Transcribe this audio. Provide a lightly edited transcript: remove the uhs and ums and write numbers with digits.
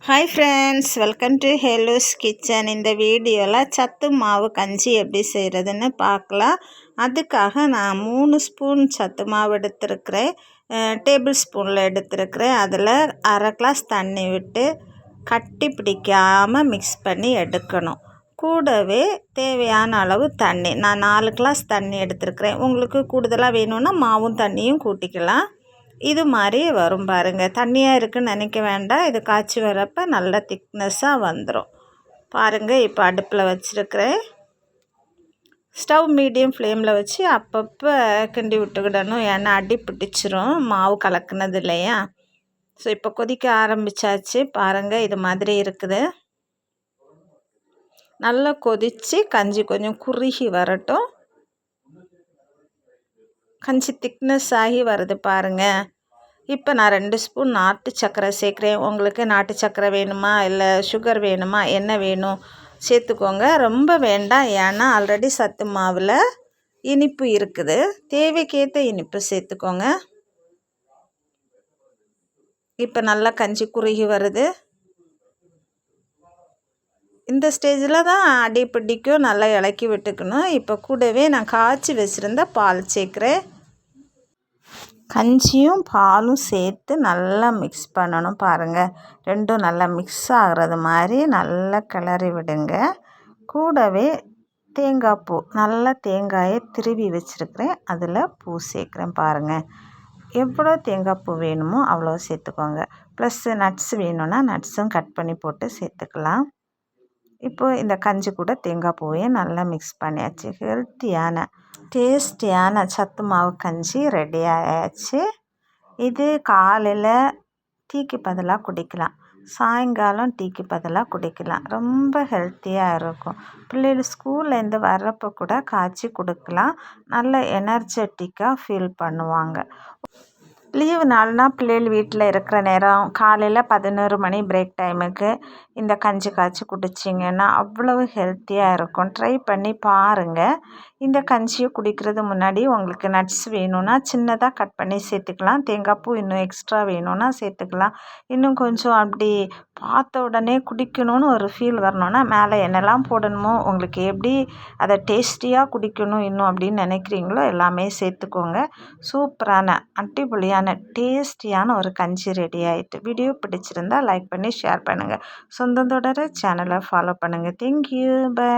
Hi friends, welcome to ஹேலூஸ் kitchen. இந்த வீடியோவில் சத்து மாவு கஞ்சி எப்படி செய்கிறதுன்னு பார்க்கலாம். அதுக்காக நான் 3 ஸ்பூன் சத்து மாவு எடுத்துருக்கிறேன். டேபிள் ஸ்பூனில் எடுத்துருக்கிறேன். அதில் அரை கிளாஸ் தண்ணி விட்டு கட்டி பிடிக்காமல் மிக்ஸ் பண்ணி எடுக்கணும். கூடவே தேவையான அளவு தண்ணி, நான் 4 கிளாஸ் தண்ணி எடுத்துருக்கிறேன். உங்களுக்கு கூடுதலாக வேணும்னா மாவும் தண்ணியும் கூட்டிக்கலாம். இது மாதிரி வரும் பாருங்கள். தண்ணியாக இருக்குதுன்னு நினைக்க வேண்டாம். இது காய்ச்சி வரப்போ நல்ல திக்னஸ்ஸாக வந்துடும் பாருங்கள். இப்போ அடுப்பில் வச்சுருக்கிறேன். ஸ்டவ் மீடியம் ஃப்ளேமில் வச்சு அப்பப்போ கிண்டி விட்டுக்கிடணும், ஏன்னா அடி பிடிச்சிரும் மாவு கலக்குனது இல்லையா. ஸோ இப்போ கொதிக்க ஆரம்பித்தாச்சு பாருங்கள். இது மாதிரி இருக்குது. நல்லா கொதித்து கஞ்சி கொஞ்சம் குறுகி வரட்டும். கஞ்சி திக்னஸ் ஆகி வருது பாருங்கள். இப்போ நான் 2 ஸ்பூன் நாட்டு சர்க்கரை சேர்க்குறேன். உங்களுக்கு நாட்டு சர்க்கரை வேணுமா இல்லை சுகர் வேணுமா, என்ன வேணும் சேர்த்துக்கோங்க. ரொம்ப வேண்டாம், ஏன்னா ஆல்ரெடி சத்து மாவில் இனிப்பு இருக்குது. தேவைக்கேற்ற இனிப்பு சேர்த்துக்கோங்க. இப்போ நல்லா கஞ்சி குறுகி வருது. இந்த ஸ்டேஜில் தான் அடி பிடிக்கும், நல்லா இலக்கி விட்டுக்கணும். இப்போ கூடவே நான் காய்ச்சி வச்சுருந்த பால் சேர்க்குறேன். கஞ்சியும் பாலும் சேர்த்து நல்லா மிக்ஸ் பண்ணணும் பாருங்கள். ரெண்டும் நல்லா மிக்ஸ் ஆகிறது மாதிரி நல்லா கிளறி விடுங்க. கூடவே தேங்காய் பூ, நல்லா தேங்காயை திருவி வச்சுருக்கிறேன், அதில் பூ சேர்க்குறேன் பாருங்கள். எவ்வளோ தேங்காய் பூ வேணுமோ அவ்வளோ சேர்த்துக்கோங்க. ப்ளஸ் நட்ஸ் வேணும்னா நட்ஸும் கட் பண்ணி போட்டு சேர்த்துக்கலாம். இப்போது இந்த கஞ்சி கூட தேங்காய் பூவையும் நல்லா மிக்ஸ் பண்ணியாச்சு. ஹெல்த்தியான டேஸ்டியான சத்து மாவு கஞ்சி ரெடி ஆயாச்சு. இது காலையில் டீக்கு பதிலாக குடிக்கலாம், சாயங்காலம் டீக்கு பதிலாக குடிக்கலாம். ரொம்ப ஹெல்த்தியாக இருக்கும். பிள்ளைகள் ஸ்கூல்லேருந்து வர்றப்போ கூட காய்ச்சி கொடுக்கலாம். நல்ல எனர்ஜெட்டிக்காக ஃபீல் பண்ணுவாங்க. லீவு நாள்னால் பிள்ளைகள் வீட்டில் இருக்கிற நேரம் காலையில் 11 மணி பிரேக் டைமுக்கு இந்த கஞ்சி காய்ச்சி குடிச்சிங்கன்னா அவ்வளவு ஹெல்த்தியாக இருக்கும். ட்ரை பண்ணி பாருங்கள். இந்த கஞ்சியை குடிக்கிறது முன்னாடி உங்களுக்கு நட்ஸ் வேணும்னா சின்னதாக கட் பண்ணி சேர்த்துக்கலாம். தேங்காய் பூ இன்னும் எக்ஸ்ட்ரா வேணும்னா சேர்த்துக்கலாம். இன்னும் கொஞ்சம் அப்படி பார்த்த உடனே குடிக்கணும்னு ஒரு ஃபீல் வரணுன்னா மேலே என்னெல்லாம் போடணுமோ, உங்களுக்கு எப்படி அதை டேஸ்டியாக குடிக்கணும் இன்னும் அப்படின்னு நினைக்கிறீங்களோ எல்லாமே சேர்த்துக்கோங்க. சூப்பரான அடிப்பொலியான டேஸ்டியான ஒரு கஞ்சி ரெடி ஆகிட்டு. வீடியோ பிடிச்சிருந்தால் லைக் பண்ணி ஷேர் பண்ணுங்கள். சொந்தம் தொடர சேனலை ஃபாலோ பண்ணுங்கள். Thank you, by.